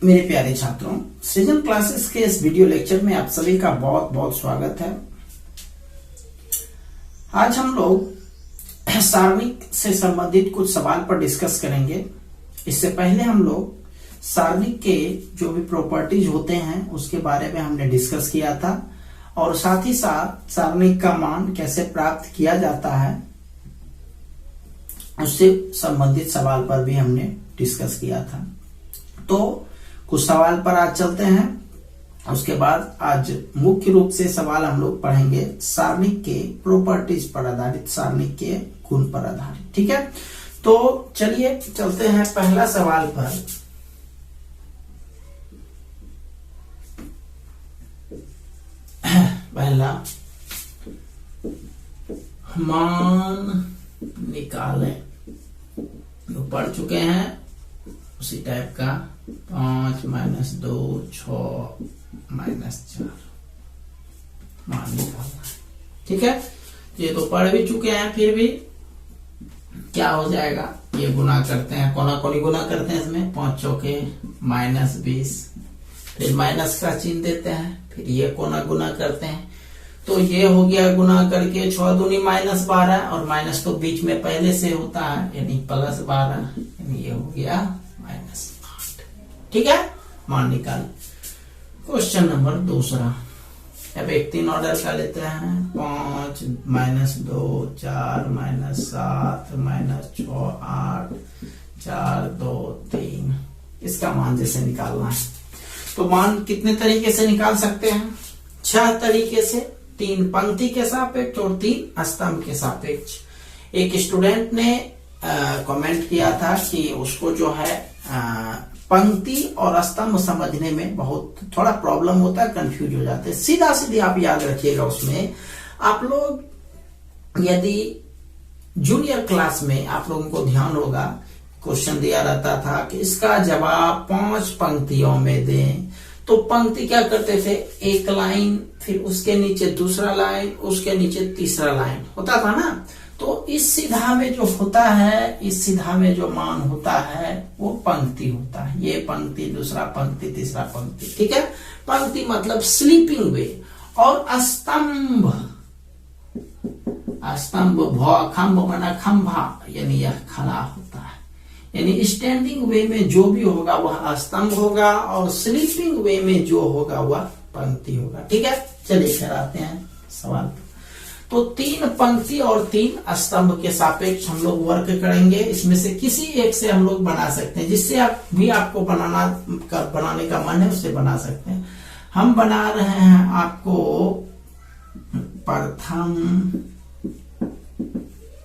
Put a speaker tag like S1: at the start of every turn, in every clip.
S1: मेरे प्यारे छात्रों, सृजन क्लासेस के इस वीडियो लेक्चर में आप सभी का बहुत बहुत स्वागत है। आज हम लोग सारणिक से संबंधित कुछ सवाल पर डिस्कस करेंगे। इससे पहले हम लोग सारणिक के जो भी प्रॉपर्टीज होते हैं उसके बारे में हमने डिस्कस किया था और साथ ही साथ सारणिक का मान कैसे प्राप्त किया जाता है उससे संबंधित सवाल पर भी हमने डिस्कस किया था। तो कुछ सवाल पर आज चलते हैं। उसके बाद आज मुख्य रूप से सवाल हम लोग पढ़ेंगे सारणिक के प्रॉपर्टीज पर आधारित, सारणिक के गुण पर आधारित। ठीक है, तो चलिए चलते हैं पहला सवाल पर। पहला, मान निकालें। जो पढ़ चुके हैं उसी टाइप का 5 - 2 6 - 4 मान निकालना है। ठीक है, ये तो पढ़ भी चुके हैं, फिर भी क्या हो जाएगा, ये गुना करते हैं, कोना कोनी गुना करते हैं। इसमें 5 चौके -20, फिर माइनस का चिन्ह देते हैं, फिर ये कोना गुना करते हैं। तो ये हो गया गुना करके 6 दूनी -12 और माइनस तो बीच में पहले से होता है यानी +12, यानी ये हो गया -8। ठीक है, मान निकाल। क्वेश्चन नंबर दूसरा, अब एक 3 ऑर्डर का लेते हैं। 5 - 2 4 - 7 - 6 8 4 2 3। इसका मान जैसे निकालना है तो मान कितने तरीके से निकाल सकते हैं? 6 तरीके से, 3 पंक्ति के सापेक्ष और 3 स्तंभ के सापेक्ष। एक स्टूडेंट ने कमेंट किया था कि उसको जो है पंक्ति और स्तंभ समझने में बहुत थोड़ा प्रॉब्लम होता है, कंफ्यूज हो जाते हैं। सीधा सीधी आप याद रखिएगा। उसमें आप लोग यदि जूनियर क्लास में आप लोगों को ध्यान होगा, क्वेश्चन दिया रहता था कि इसका जवाब 5 पंक्तियों में दें। तो पंक्ति क्या करते थे, एक लाइन, फिर उसके नीचे दूसरा लाइन, उसके नीचे तीसरा लाइन होता था ना। तो इस सीधा में जो होता है, इस सीधा में जो मान होता है वो पंक्ति होता है। ये पंक्ति, दूसरा पंक्ति, तीसरा पंक्ति। ठीक है, पंक्ति मतलब स्लीपिंग वे। और स्तंभ, स्तंभ खम्भ माना खंभा, यानी यह खड़ा होता है, यानी स्टैंडिंग वे में जो भी होगा वह स्तंभ होगा और स्लीपिंग वे में जो होगा वह पंक्ति होगा। ठीक है, चलिए फिर आते हैं सवाल पर। तो 3 पंक्ति और 3 स्तंभ के सापेक्ष हम लोग वर्क करेंगे। इसमें से किसी एक से हम लोग बना सकते हैं, जिससे आप भी आपको बनाने का मन है उससे बना सकते हैं। हम बना रहे हैं आपको प्रथम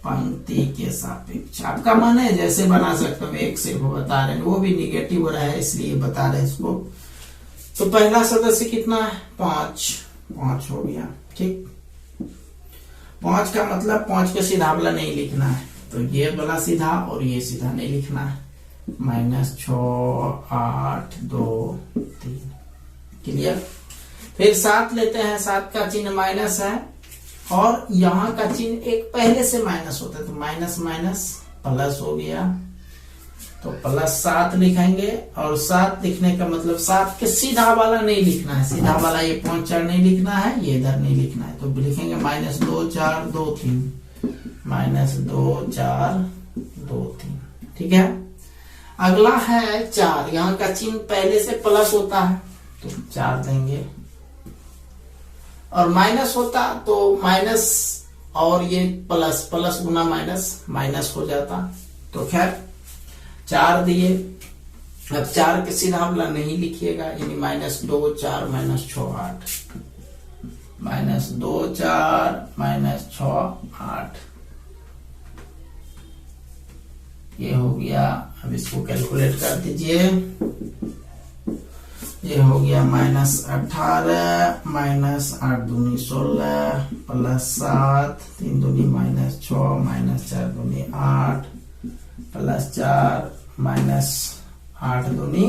S1: पंक्ति के सापेक्ष। आपका मन है जैसे बना सकते हो, एक से वो बता रहे हैं, वो भी निगेटिव हो रहा है इसलिए बता रहे हैं इसको। तो पहला सदस्य कितना है, 5 हो गया। ठीक, 5 का मतलब 5 के सीधा वाला नहीं लिखना है, तो ये वाला सीधा और ये सीधा नहीं लिखना है। -6 8 2 3। क्लियर। फिर 7 लेते हैं, 7 का चिन्ह माइनस है और यहाँ का चिन्ह एक पहले से माइनस होता है, तो माइनस माइनस प्लस हो गया, तो +7 लिखेंगे। और 7 लिखने का मतलब 7 के सीधा वाला नहीं लिखना है, सीधा वाला ये 5 4 नहीं लिखना है, ये इधर नहीं लिखना है, तो लिखेंगे -2 4 2 3, -2 4 2 3। ठीक है, अगला है 4। यहाँ का चिन्ह पहले से प्लस होता है तो 4 देंगे, और माइनस होता तो माइनस और ये प्लस, प्लस गुना माइनस, माइनस हो जाता। तो खैर 4 दिए। अब 4 के सीधा वाला नहीं लिखिएगा, यानी -2 4 -6 8, -2 4 -6 8। ये हो गया। अब इसको कैलकुलेट कर दीजिए। ये हो गया -18 -8 दूनी 16 +7 3 दूनी -6 -4 दूनी 8 +4 -8 दूनी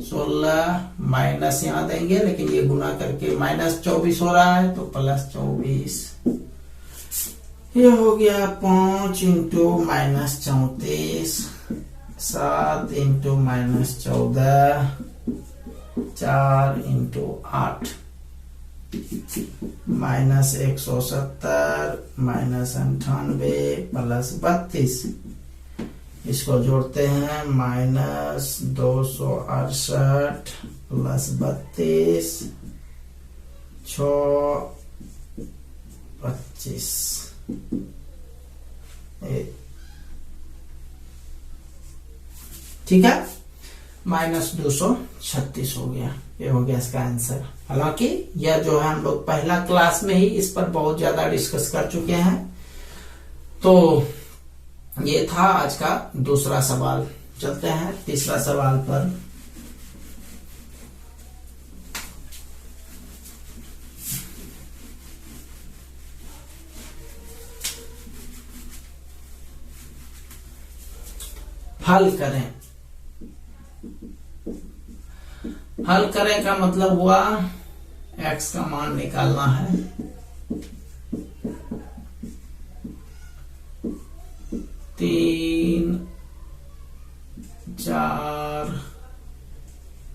S1: 16 माइनस यहाँ देंगे, लेकिन ये गुना करके -24 हो रहा है तो +24। ये हो गया 5 × -34 7 इंटू -14, 4 इंटू 8, -170 -98 +32। इसको जोड़ते हैं, -268 +32 6 25। ठीक है, -236 हो गया। ये हो गया इसका आंसर। हालांकि यह जो है हम लोग पहला क्लास में ही इस पर बहुत ज्यादा डिस्कस कर चुके हैं। तो ये था आज का दूसरा सवाल। चलते हैं तीसरा सवाल पर। हल करें। हल करें का मतलब हुआ x का मान निकालना है। तीन 4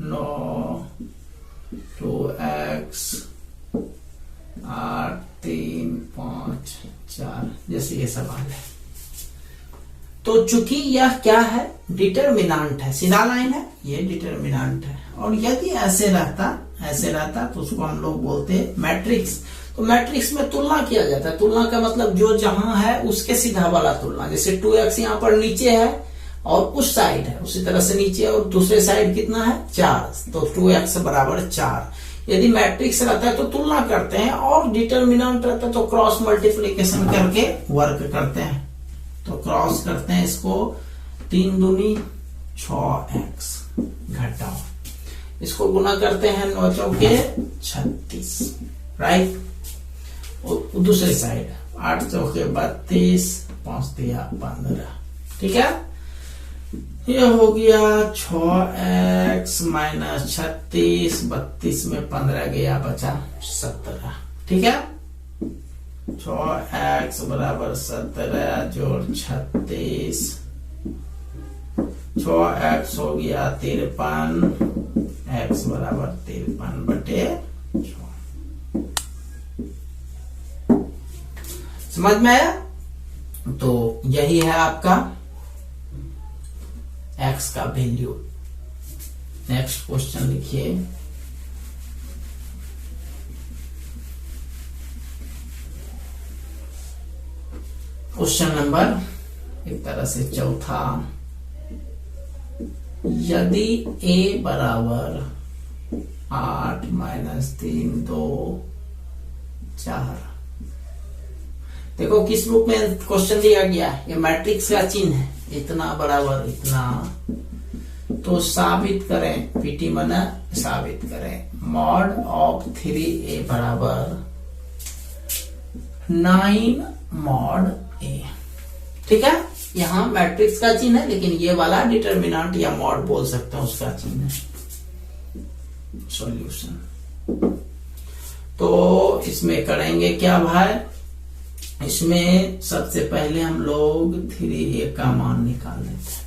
S1: 9 2x 8 3 5 4 जैसे ये सवाल है। तो चूंकि यह क्या है, डिटरमिनेंट है, सीधा लाइन है, ये डिटरमिनेंट है। और यदि ऐसे रहता तो उसको हम लोग बोलते मैट्रिक्स। तो मैट्रिक्स में तुलना किया जाता है। तुलना का मतलब जो जहां है उसके सीधा वाला तुलना। जैसे 2x यहाँ पर नीचे है और उस साइड है, उसी तरह से नीचे और दूसरे साइड कितना है 4, तो 2x बराबर 4। यदि मैट्रिक्स रहता है तो तुलना करते हैं, और डिटरमिनेंट रहता है तो क्रॉस मल्टीप्लीकेशन करके वर्क करते हैं। तो क्रॉस करते हैं इसको, 3 दूनी 6x, घटाओ इसको गुना करते हैं 9 चौके 36, राइट। और दूसरे साइड 8 चौके 32, 5 तिया 15। ठीक है, ये हो गया 6x - 36, 32 में 15 गया, बचा 17। ठीक है, 6x बराबर 17 जोड़ 36, 6x हो गया 53, x बराबर 53/6। समझ में आया? तो यही है आपका x का वैल्यू। नेक्स्ट क्वेश्चन लिखिए। क्वेश्चन नंबर एक तरह से चौथा, यदि a बराबर 8 - 3 2 4। देखो किस रूप में क्वेश्चन दिया गया है, ये मैट्रिक्स का चिन्ह है, इतना बराबर इतना। तो साबित करें, पीटी मना साबित करें, मॉड ऑफ 3a बराबर 9 मॉड a। ठीक है, यहां मैट्रिक्स का चिन्ह है, लेकिन ये वाला डिटरमिनेंट या मॉड बोल सकते हैं, उसका चिन्ह है। सॉल्यूशन तो इसमें करेंगे क्या भाई, इसमें सबसे पहले हम लोग 3a का मान निकाल लेते हैं।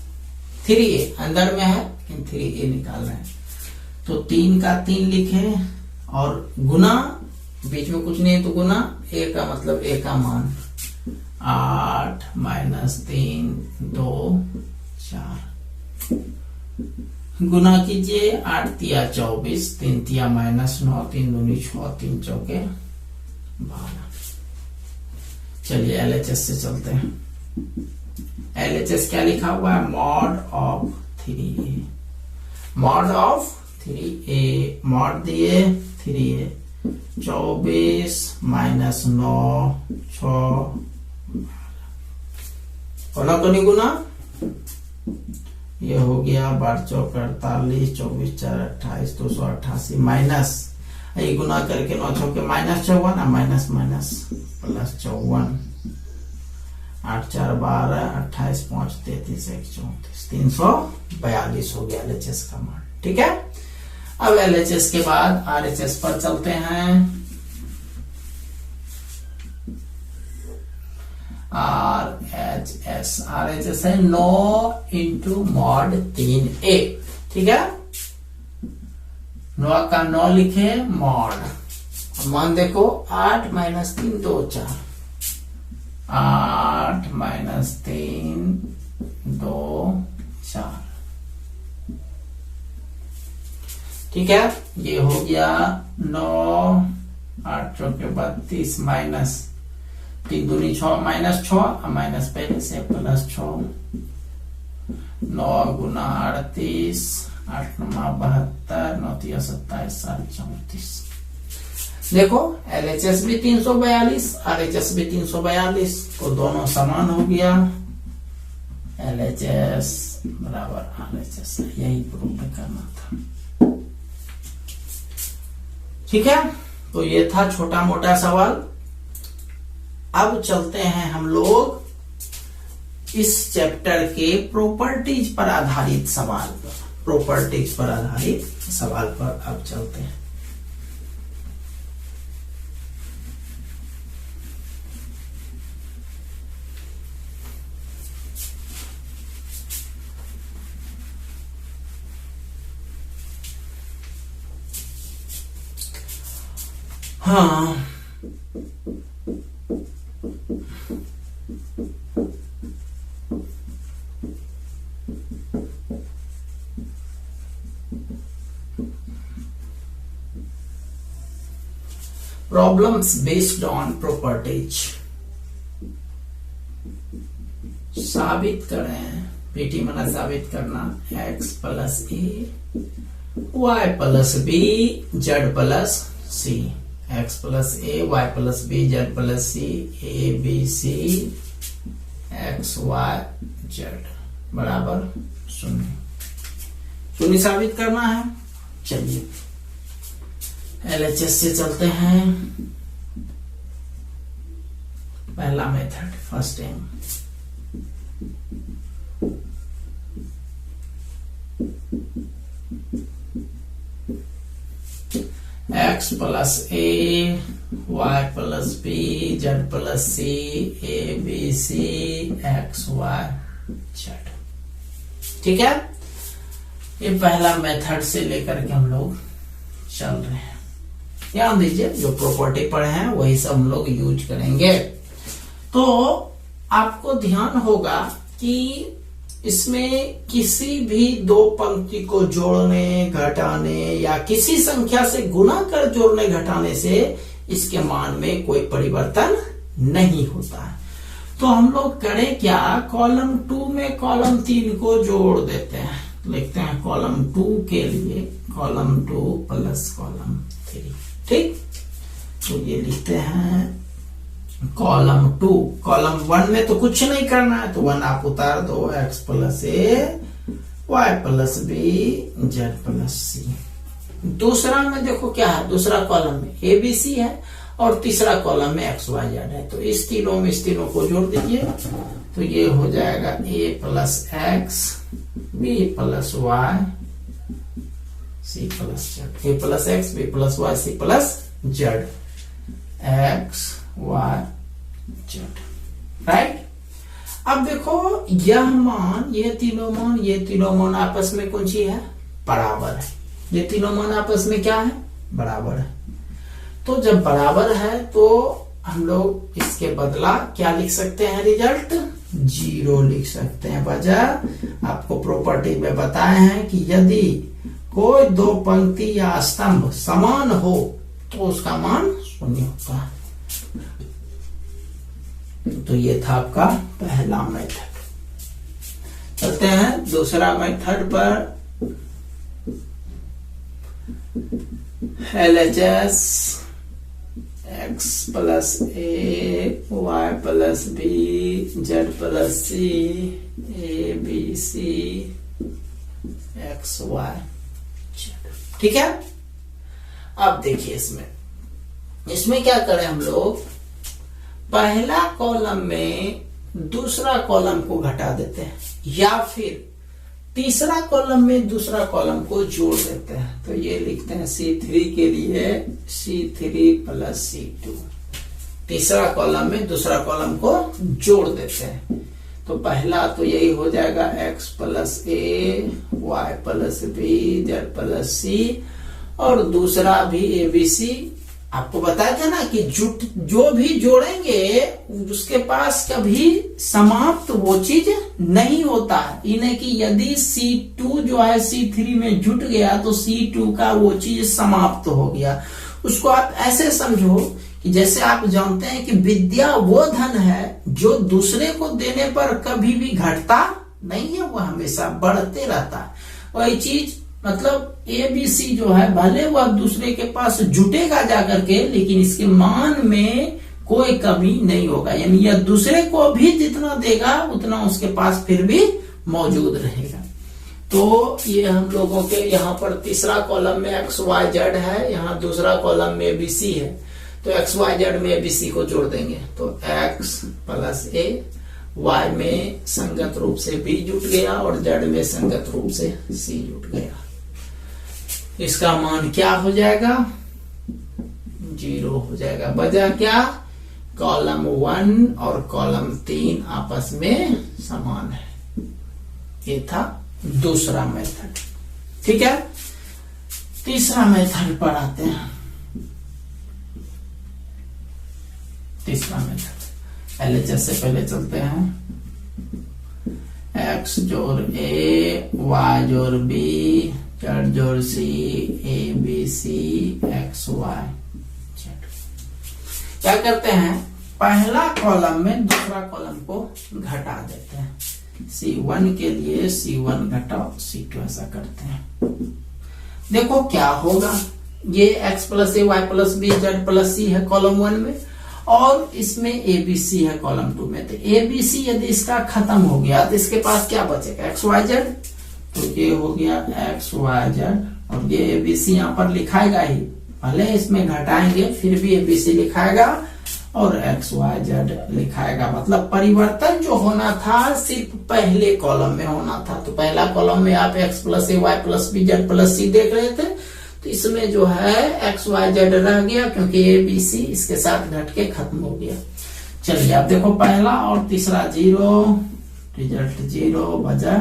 S1: 3a अंदर में है लेकिन 3a निकाल रहे हैं। तो 3 का 3 लिखे और गुना, बीच में कुछ नहीं है तो गुना, a का मतलब a का मान 8 - 3 2 4। गुना कीजिए, 8 तिया 24, 3 तिया -9, 3 दूनी 6, 3 चौके 12। चलिए LHS से चलते हैं। LHS क्या लिखा हुआ है, mod of 3a। Mod of 3a, mod दिए 3a, 24 - 9 6 को नहीं गुना, ये हो गया 12 चौक 48, 24 4 28, 288 माइनस, ये गुना करके 9 चौके -54, माइनस प्लस 54, 8 4 12, 28 5 33 1 34, 342 हो गया LHS का मान। ठीक है, अब LHS के बाद RHS पर चलते हैं। RHS है 9 इंटू मॉड 3A। ठीक है, 9 का 9 लिखे मॉड। मान देखो 8 माइनस 3 2 4, 8 माइनस 3 2 4। ठीक है, ये हो गया 9, 8 चौके 32 माइनस 3 दूनी 6 माइनस 6 माइनस पहले से प्लस 6, 9 गुना 38, 8 9 72, 9 3 27, 7 34। देखो LHS भी 342, RHS भी 342, तो दोनों समान हो गया। LHS बराबर RHS, यही प्रूव करना था। ठीक है, तो ये था छोटा मोटा सवाल। अब चलते हैं हम लोग इस चैप्टर के प्रॉपर्टीज पर आधारित सवाल पर। प्रॉपर्टीज पर आधारित सवाल पर अब चलते हैं। हाँ, प्रॉब्लम्स बेस्ड ऑन प्रॉपर्टीज। साबित करें, पीटी मना साबित करना, x plus A Y plus B Z plus C, x plus A Y plus B Z plus C, A B C x Y Z बराबर 0। शून्य साबित करना है। चलिए LHS से चलते हैं। पहला method, first time. x plus A Y plus B Z plus C, A B C x Y Z. ठीक है, ये पहला मेथड से लेकर के हम लोग चल रहे हैं। ध्यान दीजिए, जो प्रॉपर्टी पढ़े हैं वही सब हम लोग यूज करेंगे। तो आपको ध्यान होगा कि इसमें किसी भी दो पंक्ति को जोड़ने घटाने या किसी संख्या से गुणा कर जोड़ने घटाने से इसके मान में कोई परिवर्तन नहीं होता है। तो हम लोग करें क्या, कॉलम 2 में कॉलम 3 को जोड़ देते हैं। लिखते हैं कॉलम 2 के लिए कॉलम 2 प्लस कॉलम 3। ठीक, तो ये लिखते हैं कॉलम 2। कॉलम 1 में तो कुछ नहीं करना है, तो 1 आप उतार दो, x प्लस ए Y plus B Z plus c. दूसरा में देखो क्या है, दूसरा कॉलम में ए बी सी है और तीसरा कॉलम में एक्स वाई जेड है। तो इस तीनों में इस तीनों को जोड़ दीजिए, तो ये हो जाएगा a plus x b plus y c plus z. A plus x b plus y c plus Z, x Y Z. Right, अब देखो यह मान, ये तीनों मान आपस में कौन सी है, बराबर है। ये तीनों मान आपस में क्या है, बराबर है। तो जब बराबर है तो हम लोग इसके बदला क्या लिख सकते हैं, रिजल्ट 0 लिख सकते हैं। वजह आपको प्रॉपर्टी में बताए हैं कि यदि कोई दो पंक्ति या स्तंभ समान हो तो उसका मान 0 होता है। तो ये था आपका पहला मेथड। चलते हैं दूसरा मेथड पर। LHS x plus A Y plus B Z plus C, A B C x Y Z. ठीक है, अब देखिए इसमें क्या करें हम लोग, पहला कॉलम में दूसरा कॉलम को घटा देते हैं या फिर तीसरा कॉलम में दूसरा कॉलम को जोड़ देते हैं। तो ये लिखते हैं C3 के लिए C3 प्लस C2। तीसरा कॉलम में दूसरा कॉलम को जोड़ देते हैं। तो पहला तो यही हो जाएगा x प्लस ए, Y plus B, Z plus c, और दूसरा भी ए बी सी। आपको बताया था ना कि जो भी जोड़ेंगे उसके पास कभी समाप्त वो चीज नहीं होता है। इन्हें कि यदि C2 जो है C3 में जुट गया तो C2 का वो चीज समाप्त हो गया। उसको आप ऐसे समझो कि जैसे आप जानते हैं कि विद्या वो धन है जो दूसरे को देने पर कभी भी घटता नहीं है, वह हमेशा बढ़ते रहता है। वही चीज मतलब ए बी सी जो है भले वह दूसरे के पास जुटेगा जाकर के, लेकिन इसके मान में कोई कमी नहीं होगा। यानी यह दूसरे को भी जितना देगा उतना उसके पास फिर भी मौजूद रहेगा। तो ये हम लोगों के यहाँ पर तीसरा कॉलम में एक्स वाई जेड है, यहाँ दूसरा कॉलम में बी सी है। तो एक्स वाई जेड में बी सी को जोड़ देंगे तो एक्स प्लस ए, वाई में संगत रूप से बी जुट गया और जेड में संगत रूप से सी जुट गया। इसका मान क्या हो जाएगा? 0 हो जाएगा। वजह क्या? कॉलम 1 और कॉलम 3 आपस में समान है। ये था दूसरा मेथड। ठीक है, तीसरा मेथड पर आते हैं। तीसरा मेथड LHS से पहले चलते हैं। x जोड़ a, y जोड़ b, z जोड़ c, a b c, x y z। क्या करते हैं? पहला कॉलम में दूसरा कॉलम को घटा देते हैं। C1 के लिए C1 घटाओ C2, ऐसा करते हैं। देखो क्या होगा, ये x प्लस ए, Y plus B, Z plus c है कॉलम 1 में, और इसमें ए बी सी है कॉलम 2 में। तो ए बी सी यदि इसका खत्म हो गया तो इसके पास क्या बचेगा? X Y Z. तो ये हो गया एक्स वाई जेड, और ये ए बी सी यहाँ पर लिखाएगा ही, भले इसमें घटाएंगे फिर भी ए बी सी लिखाएगा और एक्स वाई जेड लिखाएगा। मतलब परिवर्तन जो होना था सिर्फ पहले कॉलम में होना था। तो पहला कॉलम में आप एक्स प्लस ए, Y plus B, Z plus c देख रहे थे, तो इसमें जो है एक्स वाई जेड रह गया क्योंकि ए बी सी इसके साथ घट के खत्म हो गया। चलिए अब देखो, पहला और तीसरा 0, रिजल्ट 0, वजह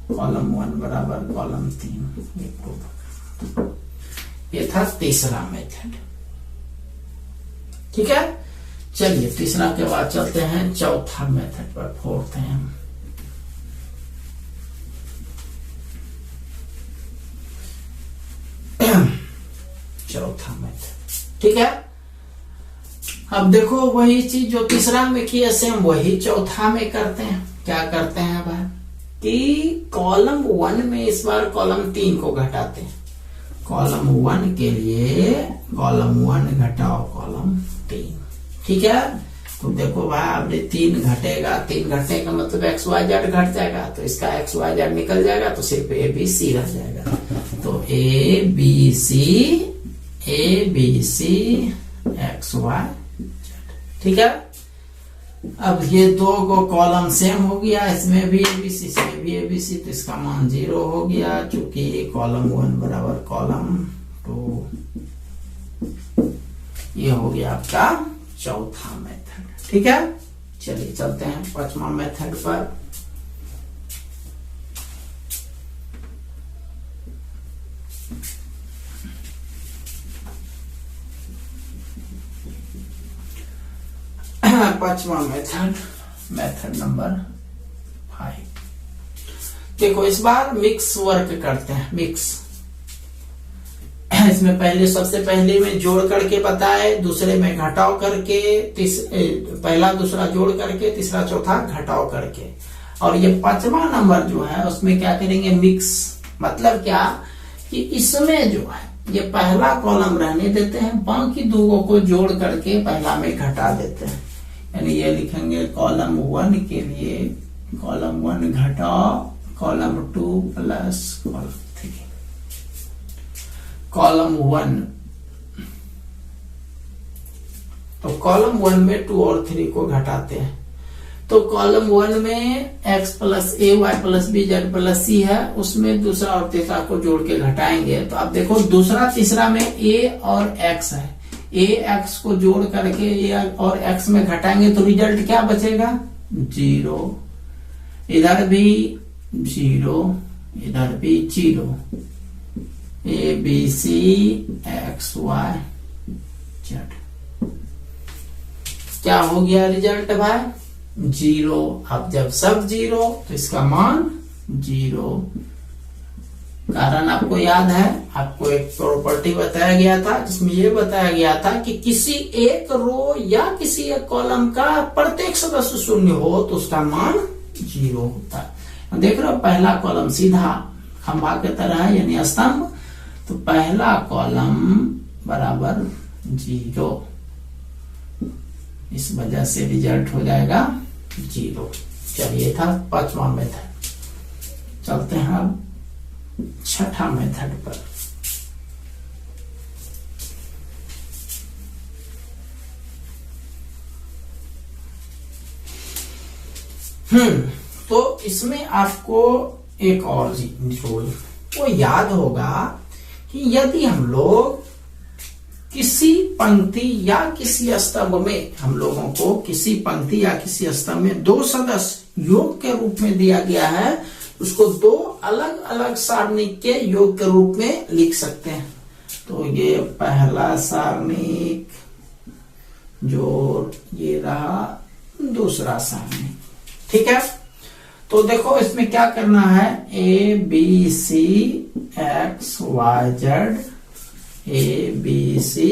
S1: कॉलम 1 बराबर कॉलम 3। ये था तीसरा मेथड। ठीक है, चलिए तीसरा के बाद चलते हैं चौथा मेथड पर, फोर्थ है हम। चौथा मेथड। ठीक है, अब देखो वही चीज जो तीसरा में किया सेम वही चौथा में करते हैं। क्या करते हैं भाई कि कॉलम 1 में इस बार कॉलम 3 को घटाते हैं। कॉलम 1 के लिए कॉलम 1 घटाओ कॉलम 3। ठीक है, तो देखो भाई अब 3 घटेगा, 3 घटने का मतलब एक्स वाई जेड घट जाएगा, तो इसका एक्स वाई जेड निकल जाएगा, तो सिर्फ ए बी सी रह जाएगा। तो A B C x Y Z. ठीक है, अब ये दो को कॉलम सेम हो गया, इसमें भी एबीसी से भी एबीसी, तो इसका मान 0 हो गया चूंकि कॉलम 1 बराबर कॉलम 2। ये हो गया आपका चौथा मेथड। ठीक है, चलिए चलते हैं पांचवा मेथड पर। पांचवा मेथड नंबर 5। देखो इस बार मिक्स वर्क करते हैं। मिक्स इसमें पहले सबसे पहले में जोड़ करके बताए, दूसरे में घटाव करके, पहला दूसरा जोड़ करके, तीसरा चौथा घटाव करके, और ये पांचवा नंबर जो है उसमें क्या करेंगे? मिक्स। मतलब क्या कि इसमें जो है ये पहला कॉलम रहने देते हैं, बाकी दो को जोड़ करके पहला में घटा देते हैं। यानी ये लिखेंगे कॉलम 1 के लिए कॉलम 1 घटाओ कॉलम 2 प्लस कॉलम 3। कॉलम 1, तो कॉलम 1 में 2 और 3 को घटाते हैं। तो कॉलम 1 में x प्लस ए, Y plus B, Z plus c है, उसमें दूसरा और तीसरा को जोड़ के घटाएंगे। तो आप देखो दूसरा तीसरा में a और x है, ए एक्स को जोड़ करके ए और एक्स में घटाएंगे तो रिजल्ट क्या बचेगा? 0। इधर भी 0, इधर भी 0। A B C x Y Z, क्या हो गया रिजल्ट भाई? 0। अब जब सब 0 तो इसका मान 0। कारण आपको याद है, आपको एक प्रॉपर्टी बताया गया था जिसमें यह बताया गया था कि किसी एक रो या किसी एक कॉलम का प्रत्येक सदस्य शून्य हो तो उसका मान 0 होता है। देख रहे हो, पहला कॉलम सीधा खंभा की तरह है, यानी स्तंभ, तो पहला कॉलम बराबर 0, इस वजह से रिजल्ट हो जाएगा 0। चलिए, था 5वां मेथड। चलते हैं अब 6ठा मेथड पर। तो इसमें आपको एक और चीज वो याद होगा कि यदि हम लोग किसी पंक्ति या किसी स्तंभ में, हम लोगों को किसी पंक्ति या किसी स्तंभ में 2 सदस्य योग के रूप में दिया गया है, उसको 2 अलग अलग सारणिक के योग के रूप में लिख सकते हैं। तो ये पहला सारणिक जोड़ ये रहा दूसरा सारणिक, ठीक है। तो देखो इसमें क्या करना है, A B C x Y Z, A B C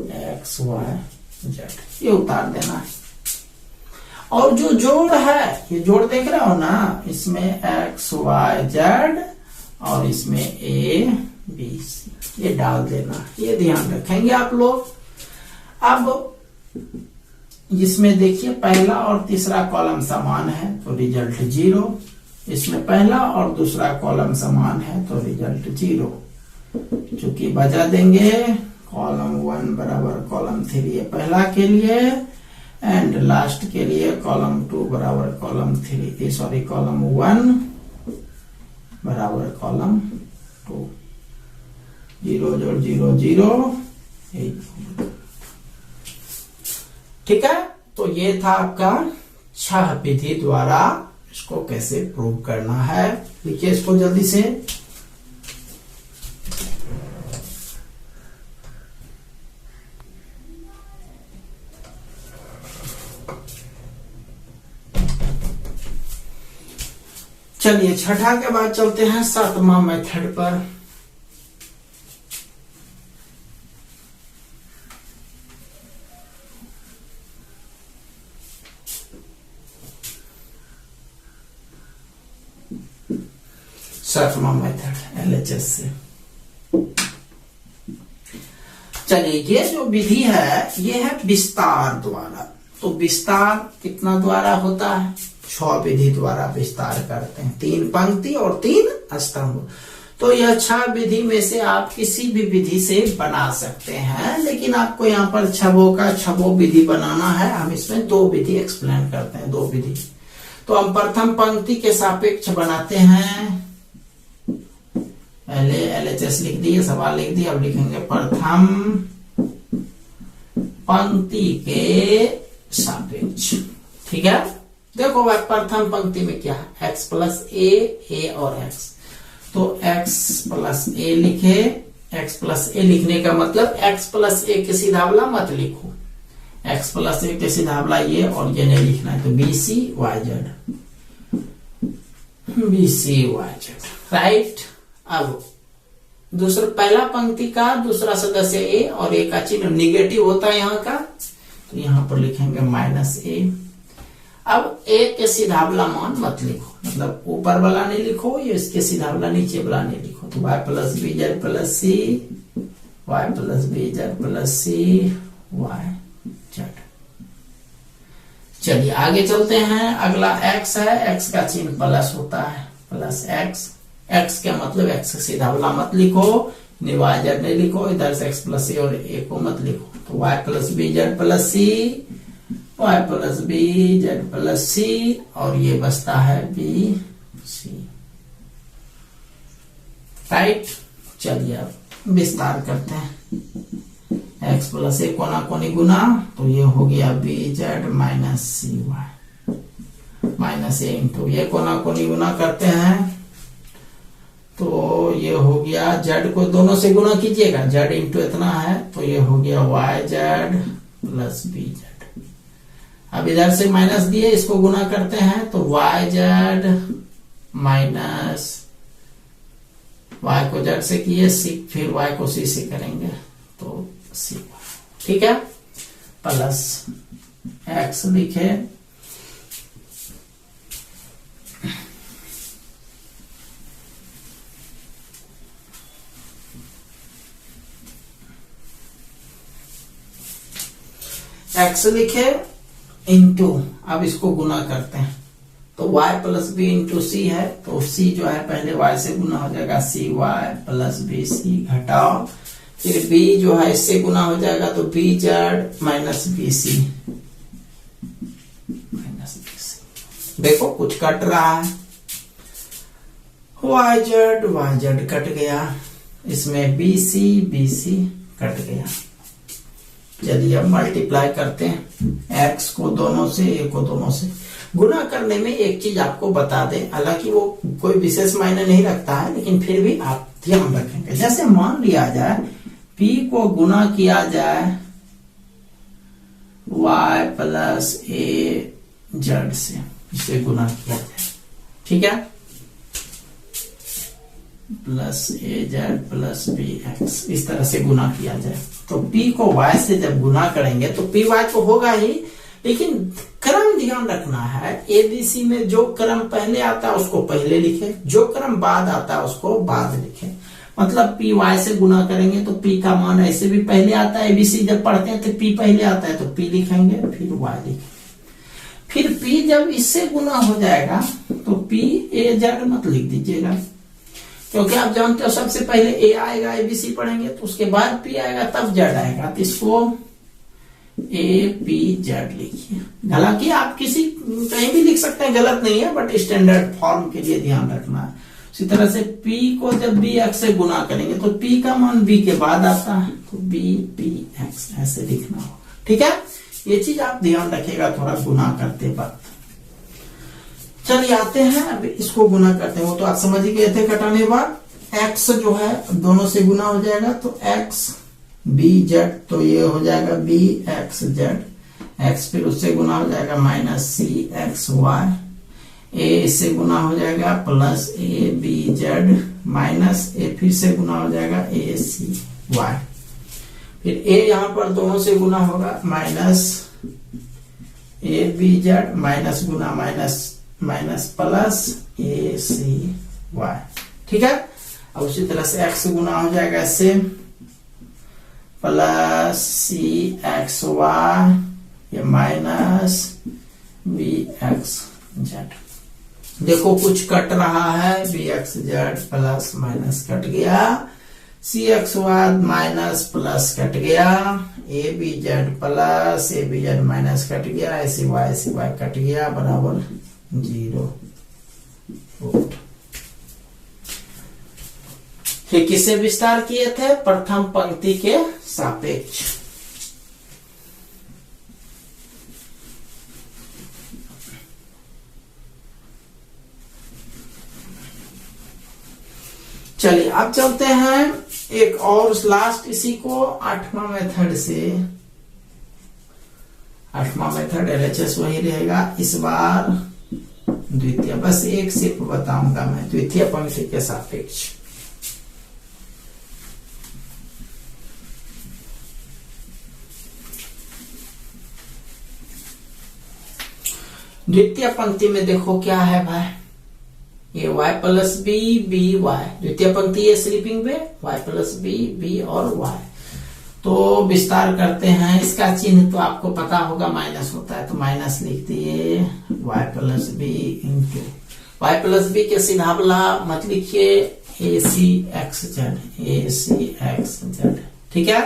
S1: x Y Z, ये उतार देना है। और जो जोड़ है, ये जोड़ देख रहे हो ना, इसमें एक्स वाई जेड और इसमें ए बी सी, ये डाल देना, ये ध्यान रखेंगे आप लोग। अब जिसमें देखिए पहला और तीसरा कॉलम समान है तो रिजल्ट 0, इसमें पहला और दूसरा कॉलम समान है तो रिजल्ट 0। चूंकि बजा देंगे कॉलम 1 बराबर कॉलम 3 ये पहला के लिए, एंड लास्ट के लिए कॉलम 2 बराबर कॉलम 3, सॉरी कॉलम 1 बराबर कॉलम 2। 0 जोड़ 0 0, ठीक है। तो ये था आपका 6 विधि द्वारा इसको कैसे प्रूव करना है। लिखिए इसको जल्दी से। चलिए 6ठा के बाद चलते हैं 7वां मेथड पर। सातवां मेथड एलएचएस से। चलिए ये जो विधि है ये है विस्तार द्वारा। तो विस्तार कितना द्वारा होता है? 6 विधि द्वारा विस्तार करते हैं, 3 पंक्ति और 3 स्तंभ। तो यह 6 विधि में से आप किसी भी विधि से बना सकते हैं, लेकिन आपको यहाँ पर छबो विधि बनाना है। हम इसमें 2 विधि एक्सप्लेन करते हैं, 2 विधि। तो हम प्रथम पंक्ति के सापेक्ष बनाते हैं। पहले एलएचएस लिख दिए, सवाल लिख दिए, अब लिखेंगे प्रथम पंक्ति के सापेक्ष, ठीक है। देखो भाई प्रथम पंक्ति में क्या है, x प्लस ए और x। तो x प्लस ए लिखे, x प्लस ए लिखने का मतलब x प्लस ए के सीधावला मत लिखो, x प्लस ए के सीधावला ये और ये नहीं लिखना है। तो B C Y Z, B C Y Z, right. अब दूसरा पहला पंक्ति का दूसरा सदस्य ए और ए का चिन्ह निगेटिव होता है यहाँ का, तो यहाँ पर लिखेंगे माइनस ए। अब ए के सीधावला मान मत लिखो, मतलब ऊपर वाला नहीं लिखो, ये इसके सीधावला नीचे वाला नहीं लिखो। तो y plus B Z plus c, y plus B Z plus c Y z. चलिए आगे चलते हैं। अगला x है, x का चिन्ह प्लस होता है, प्लस x। x का मतलब x का सीधावला मत लिखो, वाई जेड नहीं लिखो, इधर से x प्लस ए और ए को मत लिखो। तो y plus B Z plus c, y plus B Z plus c, और ये बचता है बी सी, राइट। चलिए अब विस्तार करते हैं। एक्स प्लस ए कोना कोनी गुना, तो ये हो गया बी जेड माइनस सी वाई माइनस ए इंटू ये कोना कोनी गुना करते हैं, तो ये हो गया जेड को दोनों से गुना कीजिएगा, जेड इंटू इतना है तो ये हो गया Y Z plus B Z. अब इधर से माइनस दिए इसको गुना करते हैं तो वाई जेड माइनस वाई को जेड से किए सी, फिर वाई को सी से करेंगे तो सी, ठीक है, प्लस एक्स लिखे एक्स लिखे इंटू, अब इसको गुना करते हैं तो y प्लस बी इंटू सी है, तो c जो है पहले y से गुना हो जाएगा सी वाई प्लस बी सी, घटाओ फिर b जो है इससे गुना हो जाएगा तो B Z minus B C minus B C. देखो कुछ कट रहा है, y जेड कट गया, इसमें बी सी कट गया। चलिए अब मल्टीप्लाई करते हैं, x को दोनों से a को दोनों से। गुना करने में एक चीज आपको बता दें, हालांकि वो कोई विशेष मायने नहीं रखता है, लेकिन फिर भी आप ध्यान रखेंगे। जैसे मान लिया जाए p को गुना किया जाए y प्लस ए जेड से, इसे गुना किया जाए, ठीक है, प्लस ए जेड प्लस बी एक्स, इस तरह से गुना किया जाए तो p को y से जब गुना करेंगे तो पी वाई तो होगा ही, लेकिन क्रम ध्यान रखना है। एबीसी में जो क्रम पहले आता है उसको पहले लिखे, जो क्रम बाद आता है उसको बाद लिखे। मतलब पी वाई से गुना करेंगे तो p का मान ऐसे भी पहले आता है, एबीसी जब पढ़ते हैं तो p पहले आता है तो p लिखेंगे फिर y लिखेंगे, फिर p जब इससे गुना हो जाएगा तो p ए जेड मत लिख दीजिएगा, क्योंकि आप जानते हो सबसे पहले ए आएगा, एबीसी पढ़ेंगे तो उसके बाद पी आएगा तब जेड आएगा, तो इसको ए पी जेड लिखिए। हालांकि आप किसी कहीं भी लिख सकते हैं, गलत नहीं है, बट स्टैंडर्ड फॉर्म के लिए ध्यान रखना है। इसी तरह से p को जब बी एक्स से गुना करेंगे तो p का मान b के बाद आता है तो बी पी एक्स ऐसे लिखना हो, ठीक है, ये चीज आप ध्यान रखिएगा थोड़ा गुना करते वक्त। चलिए आते हैं अब इसको गुना करते हैं, वो तो आप समझ ही गए थे कटाने के बाद। x जो है दोनों से गुना हो जाएगा तो x बी जेड, तो ये हो जाएगा बी एक्स जेड, x फिर उससे गुना हो जाएगा minus C x y, a इससे गुना हो जाएगा plus A B Z minus a फिर से गुना हो जाएगा ए सी वाई, फिर a यहां पर दोनों से गुना होगा minus A B Z minus गुना minus minus plus A C Y, ठीक है। अब उसी तरह से x गुना हो जाएगा इससे प्लस सी एक्स वाई ये माइनस बी एक्स जेड। देखो कुछ कट रहा है, b x z plus minus cut गया, सी x Y minus plus cut गया, A B Z plus A B Z minus cut गया, सी वाई कट गया बराबर 0। ये किसे विस्तार किए थे? प्रथम पंक्ति के सापेक्ष। चलिए अब चलते हैं एक और लास्ट इसी को 8वां मेथड से। 8वां मेथड एलएचएस वही रहेगा, इस बार द्वितीय, बस एक सिर्फ बताऊंगा मैं, द्वितीय पंक्ति के सापेक्ष। द्वितीय पंक्ति में देखो क्या है भाई, ये y plus B B Y, द्वितीय पंक्ति ये स्लीपिंग में y प्लस बी बी और y। तो विस्तार करते हैं, इसका चिन्ह तो आपको पता होगा माइनस होता है, तो माइनस लिख दिए y plus B into Y plus B के सिधावला मत लिखिए ए सी एक्स जेड, ठीक है।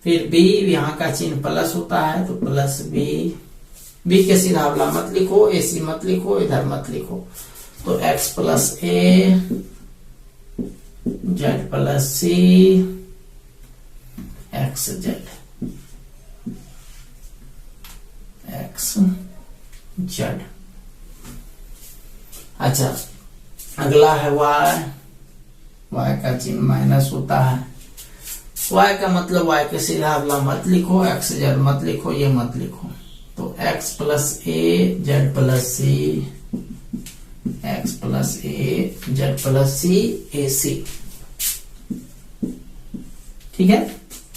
S1: फिर b यहाँ का चिन्ह प्लस होता है तो प्लस बी के सिधावला मत लिखो, ए सी मत लिखो, इधर मत लिखो, तो x प्लस ए जेड प्लस सी एक्स जेड। अच्छा, अगला है वाई। वाई का चिन्ह माइनस होता है। वाई का मतलब वाई के सीधा अगला मत लिखो, एक्स जेड मत लिखो, ये मत लिखो। तो एक्स प्लस ए जेड प्लस सी, एक्स प्लस ए जेड प्लस सी, ए सी। ठीक है,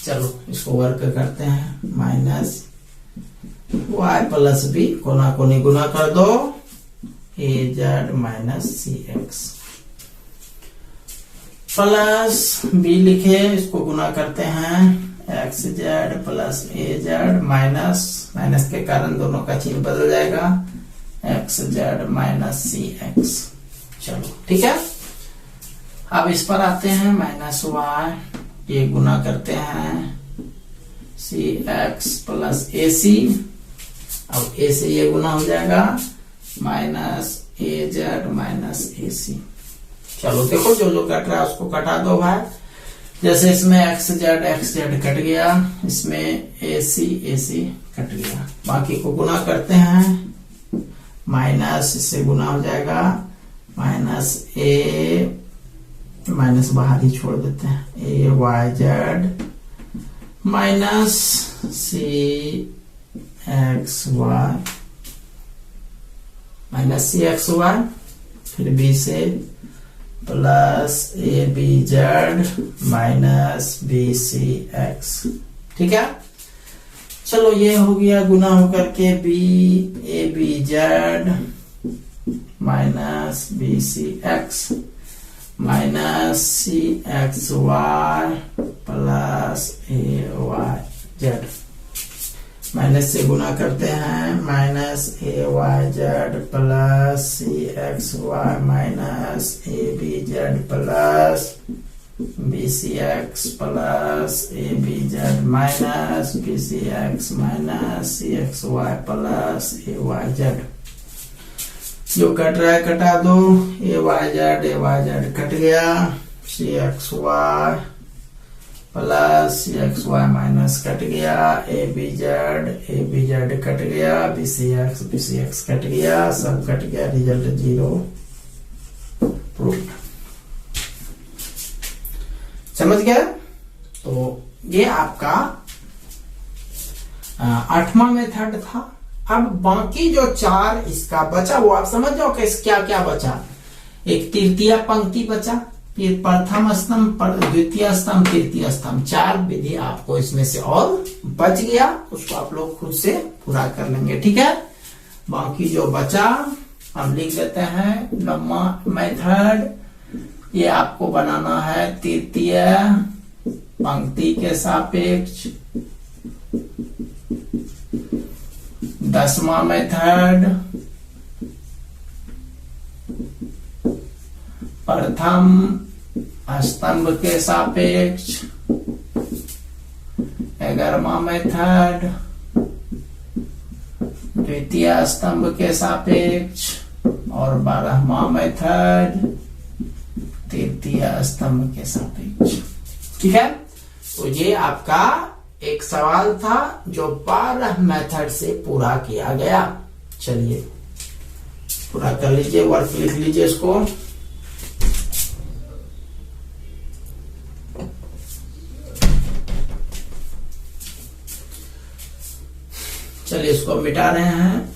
S1: चलो इसको वर्क करते हैं। माइनस वाई प्लस बी, कोना कोनी गुना कर दो, ए जेड माइनस सी एक्स प्लस बी लिखे, इसको गुना करते हैं, एक्स जेड प्लस ए जेड माइनस, माइनस के कारण दोनों का चिन्ह बदल जाएगा, एक्स जेड माइनस सी एक्स। चलो ठीक है, अब इस पर आते हैं, माइनस वाई, ये गुना करते हैं, सी एक्स प्लस ए सी, अब ए से ये गुना हो जाएगा, माइनस ए जेड माइनस ए सी। चलो देखो, जो जो कट रहा है उसको कटा दो भाई। जैसे इसमें एक्स जेड कट गया, इसमें ए सी कट गया, बाकी को गुना करते हैं, माइनस इससे गुना हो जाएगा, माइनस ए, माइनस बाहर ही छोड़ देते हैं, A Y Z minus C x Y, minus C x Y, फिर बी से plus A B Z minus B C X. ठीक है, चलो ये हो गया गुना होकर के, B A B Z minus B C X minus C x Y plus A Y Z, minus से गुना करते हैं, minus A Y Z plus C x Y minus A B Z plus B C X plus A B Z minus B C X minus C x Y plus A Y Z. जो कट रहा है कटा दो, A Y Z कट गया, सी x Y plus सी x Y minus cut गया, A B Z कट गया, बी सी एक्स कट गया, सब कट गया, रिजल्ट 0 प्रूव्ड। समझ गया? तो ये आपका 8वां मेथड था। अब बाकी जो 4 इसका बचा वो आप समझ जाओ कि क्या क्या बचा। एक तृतीय पंक्ति बचा, फिर प्रथम स्तंभ, द्वितीय स्तंभ, तृतीय स्तंभ, 4 विधि आपको इसमें से और बच गया, उसको आप लोग खुद से पूरा कर लेंगे। ठीक है, बाकी जो बचा हम लिख देते हैं। लम्मा मेथड, ये आपको बनाना है तृतीय पंक्ति के सापेक्ष। 10वां मेथड प्रथम स्तंभ के सापेक्ष। 11वां मेथड द्वितीय स्तंभ के सापेक्ष। और 12वां मेथड तृतीय स्तंभ के सापेक्ष। ठीक है, तो ये आपका एक सवाल था जो 12 मेथड से पूरा किया गया। चलिए पूरा कर लीजिए, वर्क लिख लीजिए इसको। चलिए इसको मिटा रहे हैं।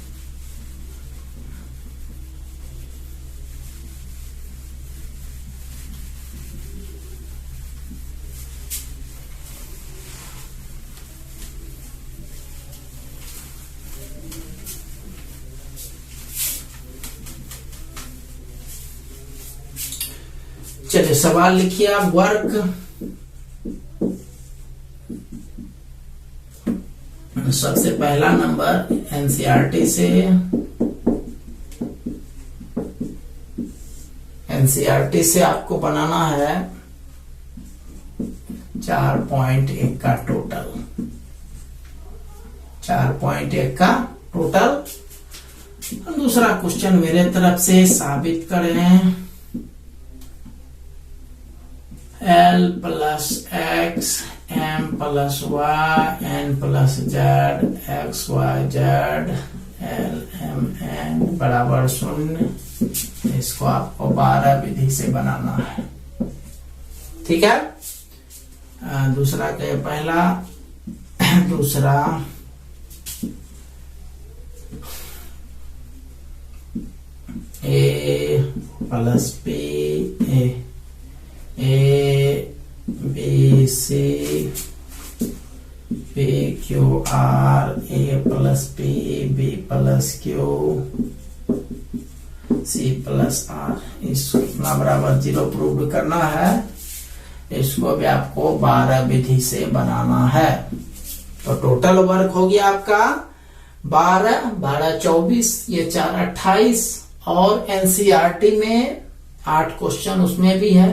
S1: चलिए सवाल लिखिए आप। वर्क सबसे पहला नंबर एनसीईआरटी से। एनसीईआरटी से आपको बनाना है 4.1 का टोटल। 4.1 का टोटल। दूसरा क्वेश्चन मेरे तरफ से, साबित करें L + X M plus Y N plus Z x Y Z L M N बराबर 0। इसको आपको 12 विधि से बनाना है। ठीक है, दूसरा के पहला, दूसरा a plus b A B c p q r a plus p b plus q c plus r. इसको कितना बराबर 0 प्रूव करना है। इसको भी आपको 12 विधि से बनाना है। तो टोटल वर्क हो गया आपका 12 12 24, ये 4 28 और एनसीईआरटी में 8 क्वेश्चन उसमें भी है।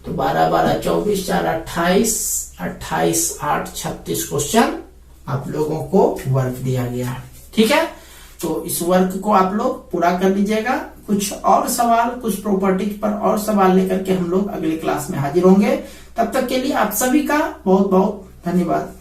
S1: तो 12 12 24 4 28 28 8 36 क्वेश्चन आप लोगों को वर्क दिया गया है। ठीक है, तो इस वर्क को आप लोग पूरा कर लीजिएगा। कुछ और सवाल, कुछ प्रॉपर्टीज पर और सवाल लेकर के हम लोग अगली क्लास में हाजिर होंगे। तब तक के लिए आप सभी का बहुत बहुत धन्यवाद।